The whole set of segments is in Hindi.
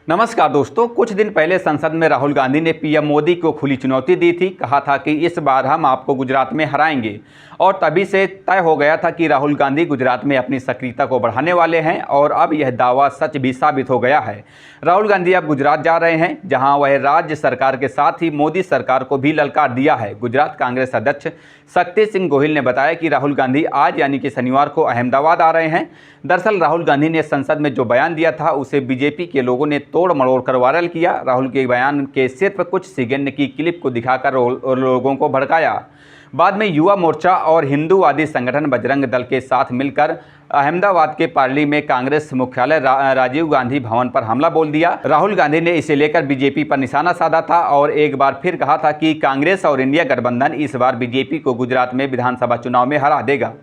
नमस्कार दोस्तों, कुछ दिन पहले संसद में राहुल गांधी ने पीएम मोदी को खुली चुनौती दी थी। कहा था कि इस बार हम आपको गुजरात में हराएंगे और तभी से तय हो गया था कि राहुल गांधी गुजरात में अपनी सक्रियता को बढ़ाने वाले हैं और अब यह दावा सच भी साबित हो गया है। राहुल गांधी अब गुजरात जा रहे हैं, जहां वह राज्य सरकार के साथ ही मोदी सरकार को भी ललकार दिया है। गुजरात कांग्रेस अध्यक्ष शक्ति सिंह गोहिल ने बताया कि राहुल गांधी आज यानी कि शनिवार को अहमदाबाद आ रहे हैं। दरअसल राहुल गांधी ने संसद में जो बयान दिया था उसे बीजेपी के लोगों ने तोड़ मरोड़ कर वायरल किया। राहुल के बयान के सिर्फ कुछ सेकंड की क्लिप को दिखाकर लोगों को भड़काया। बाद में युवा मोर्चा और हिंदूवादी संगठन बजरंग दल के साथ मिलकर अहमदाबाद के पार्ली में कांग्रेस मुख्यालय राजीव गांधी भवन पर हमला बोल दिया। राहुल गांधी ने इसे लेकर बीजेपी पर निशाना साधा था और एक बार फिर कहा था कि कांग्रेस और इंडिया गठबंधन इस बार बीजेपी को गुजरात में विधानसभा चुनाव में हरा देगा।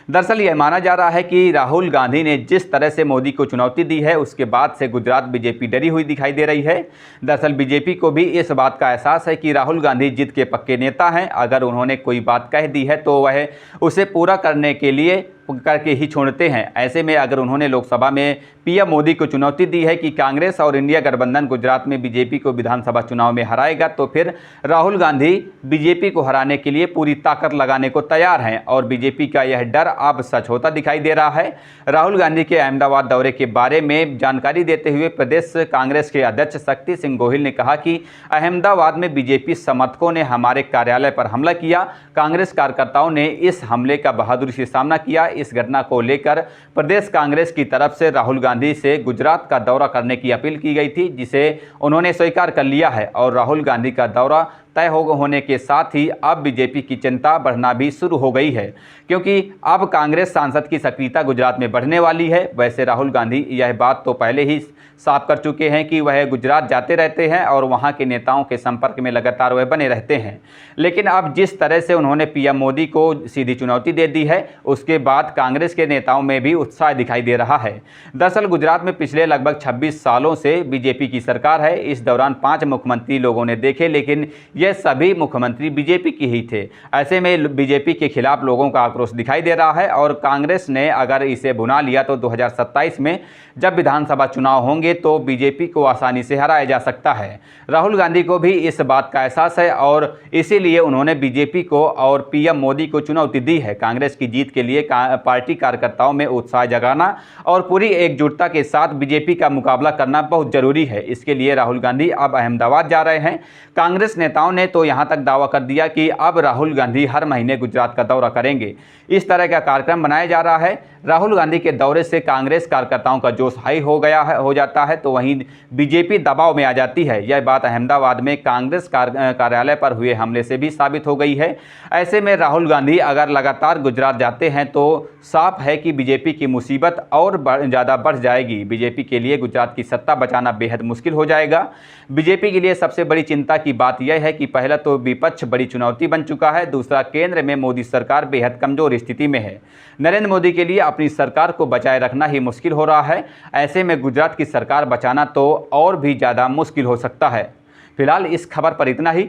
दरअसल यह माना जा रहा है कि राहुल गांधी ने जिस तरह से मोदी को चुनौती दी है उसके बाद से गुजरात बीजेपी डरी हुई दिखाई दे रही है। दरअसल बीजेपी को भी इस बात का एहसास है कि राहुल गांधी जीत के पक्के नेता हैं। अगर उन्होंने कोई बात कह दी है तो वह उसे पूरा करने के लिए करके ही छोड़ते हैं। ऐसे में अगर उन्होंने लोकसभा में पीएम मोदी को चुनौती दी है कि कांग्रेस और इंडिया गठबंधन गुजरात में बीजेपी को विधानसभा चुनाव में हराएगा, तो फिर राहुल गांधी बीजेपी को हराने के लिए पूरी ताकत लगाने को तैयार हैं और बीजेपी का यह डर अब सच होता दिखाई दे रहा है। राहुल गांधी के अहमदाबाद दौरे के बारे में जानकारी देते हुए प्रदेश कांग्रेस के अध्यक्ष शक्ति सिंह गोहिल ने कहा कि अहमदाबाद में बीजेपी समर्थकों ने हमारे कार्यालय पर हमला किया। कांग्रेस कार्यकर्ताओं ने इस हमले का बहादुरी से सामना किया। इस घटना को लेकर प्रदेश कांग्रेस की तरफ से राहुल गांधी से गुजरात का दौरा करने की अपील की गई थी, जिसे उन्होंने स्वीकार कर लिया है और राहुल गांधी का दौरा तय होने के साथ ही अब बीजेपी की चिंता बढ़ना भी शुरू हो गई है, क्योंकि अब कांग्रेस सांसद की सक्रियता गुजरात में बढ़ने वाली है। वैसे राहुल गांधी यह बात तो पहले ही साफ कर चुके हैं कि वह गुजरात जाते रहते हैं और वहां के नेताओं के संपर्क में लगातार वह बने रहते हैं, लेकिन अब जिस तरह से उन्होंने पीएम मोदी को सीधी चुनौती दे दी है उसके बाद कांग्रेस के नेताओं में भी उत्साह दिखाई दे रहा है। दरअसल गुजरात में पिछले लगभग 26 सालों से बीजेपी की सरकार है। इस दौरान 5 मुख्यमंत्री लोगों ने देखे, लेकिन यह सभी मुख्यमंत्री बीजेपी के ही थे। ऐसे में बीजेपी के खिलाफ लोगों का आक्रोश दिखाई दे रहा है और कांग्रेस ने अगर इसे भुना लिया तो 2027 में जब विधानसभा चुनाव होंगे तो बीजेपी को आसानी से हराया जा सकता है। राहुल गांधी को भी इस बात का एहसास है और इसीलिए उन्होंने बीजेपी को और पीएम मोदी को चुनौती दी है। कांग्रेस की जीत के लिए पार्टी कार्यकर्ताओं में उत्साह जगाना और पूरी एकजुटता के साथ बीजेपी का मुकाबला करना बहुत जरूरी है। इसके लिए राहुल गांधी अब अहमदाबाद जा रहे हैं। कांग्रेस नेताओं ने तो यहां तक दावा कर दिया कि अब राहुल गांधी हर महीने गुजरात का दौरा करेंगे। इस तरह का कार्यक्रम बनाया जा रहा है। राहुल गांधी के दौरे से कांग्रेस कार्यकर्ताओं का जोश हाई हो जाता है तो वहीं बीजेपी दबाव में आ जाती है। यह बात अहमदाबाद में कांग्रेस कार्यालय पर हुए हमले से भी साबित हो गई है। ऐसे में राहुल गांधी अगर लगातार गुजरात जाते हैं तो साफ है कि बीजेपी की मुसीबत और ज़्यादा बढ़ जाएगी। बीजेपी के लिए गुजरात की सत्ता बचाना बेहद मुश्किल हो जाएगा। बीजेपी के लिए सबसे बड़ी चिंता की बात यह है कि पहला तो विपक्ष बड़ी चुनौती बन चुका है, दूसरा केंद्र में मोदी सरकार बेहद कमजोर स्थिति में है। नरेंद्र मोदी के लिए अपनी सरकार को बचाए रखना ही मुश्किल हो रहा है। ऐसे में गुजरात की सरकार बचाना तो और भी ज़्यादा मुश्किल हो सकता है। फिलहाल इस खबर पर इतना ही।